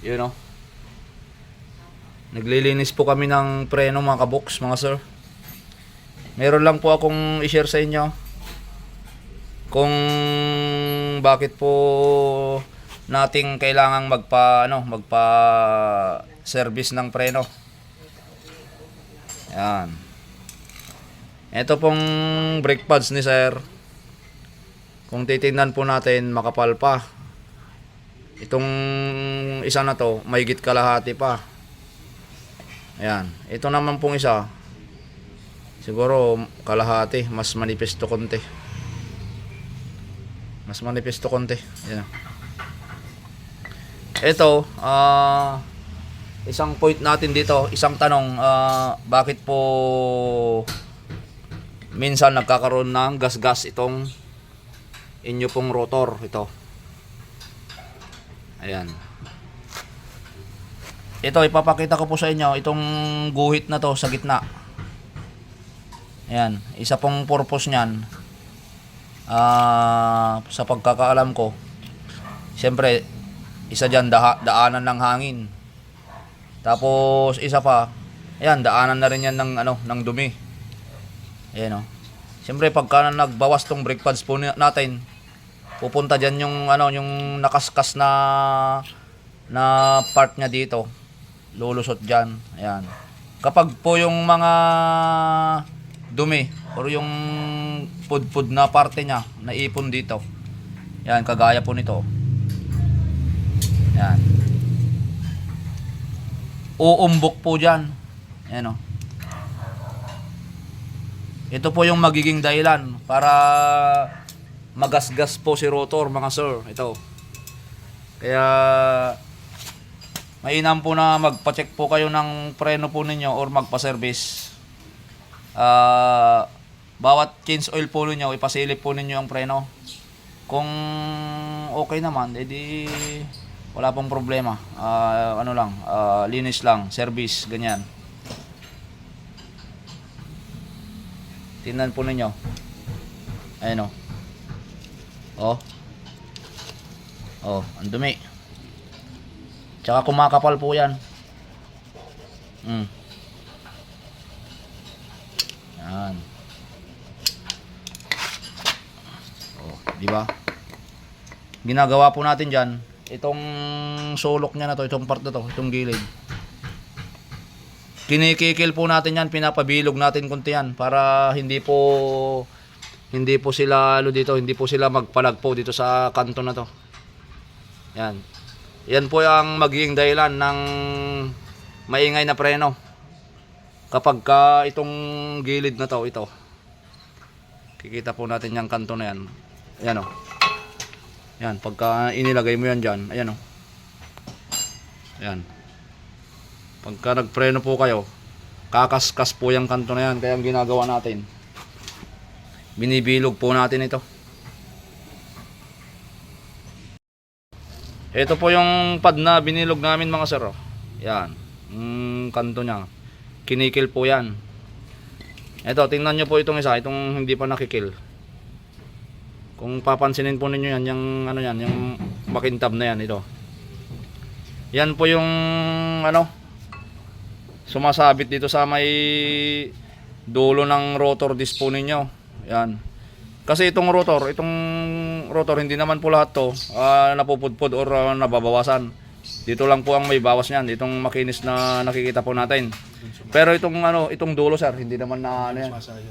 Yun o. Naglilinis po kami ng preno mga kaboks, mga sir. Meron lang po akong i-share sa inyo kung bakit po nating kailangang magpa service ng preno. Yan. Ito pong brake pads ni sir. Kung titingnan po natin, makapal pa. Itong isa na to, mahigit kalahati pa. Ayan. Ito naman pong isa, siguro kalahati, mas manipis to konti. Mas manipis to konti. Ayan. Ito, isang point natin dito, isang tanong, bakit po minsan nagkakaroon ng gas-gas itong inyo pong rotor ito. Ayan. Ito, ipapakita ko po sa inyo itong guhit na to sa gitna. Ayan, isa pong purpose niyan, sa pagkakaalam ko, siyempre isa dyan daanan ng hangin. Tapos isa pa, ayan, daanan na rin yan ng dumi. Ayan o. Siyempre pagka nagbawas tong brake pads po natin, pupunta dyan yung yung nakaskas na part niya dito. Lulusot dyan. Ayan. Kapag po yung mga dumi or yung pudpud na parte niya naipon dito, yan, kagaya po nito, yan, uumbok po dyan. Ayan o. Ito po yung magiging dahilan para magasgas po si rotor, mga sir. Ito. Kaya mainam po na magpa-check po kayo ng preno po ninyo or magpa-service. Bawat change oil po ninyo, ipasilip po ninyo ang preno. Kung okay naman, edi wala pong problema. Linis lang, service, ganyan. Tingnan po ninyo. Ayan o. Ang dumi. Tsaka kumakapal po yan. Yan. Diba? Ginagawa po natin dyan, itong sulok niya na to, itong part na to, itong gilid, kinikikil po natin yan, pinapabilog natin kunti yan para hindi po sila hindi po sila magpalagpo dito sa kanto na to. Yan. Yan po ang magiging dahilan ng maingay na preno. Kapag itong gilid na to, ito, kikita po natin yung kanto na yan. Ayan o. Yan, pagka inilagay mo yan dyan, ayan o. Ayan. Pagka nagpreno po kayo, kakaskas po yung kanto na yan. Kaya ang ginagawa natin, binibilog po natin ito. Ito po yung pad na binilog namin, mga sir. Yan, kanto nya, kinikil po yan. Ito, tingnan nyo po itong isa, itong hindi pa nakikil. Kung papansinin po ninyo yan, yung makintab na yan, ito. Yan po yung sumasabit dito sa may dulo ng rotor disc po ninyo. Yan. Kasi itong rotor hindi naman po lahat to napupudpud or nababawasan. Dito lang po ang may bawas niyan, itong makinis na nakikita po natin. Pero itong dulo, sir, hindi naman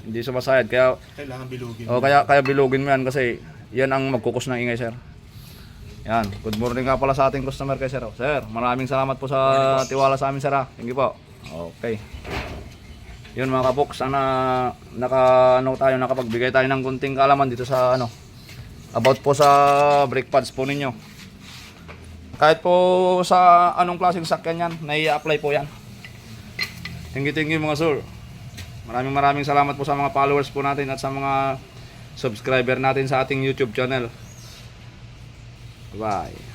hindi sumasayad. Kaya kailangan bilugin. Kaya bilugin mo yan kasi yan ang magkukos ng ingay, sir. Yan. Good morning nga pala sa ating customer kay sir. Sir, maraming salamat po sa tiwala sa amin, sir. Thank you po. Okay. Yun, mga kaboks, sana nakapagbigay tayo ng kunting kaalaman dito sa about po sa brake pads po ninyo. Kahit po sa anong klaseng sakyan yan, nai-apply po yan. Thank you mga sir. Maraming salamat po sa mga followers po natin at sa mga subscriber natin sa ating YouTube channel. Bye.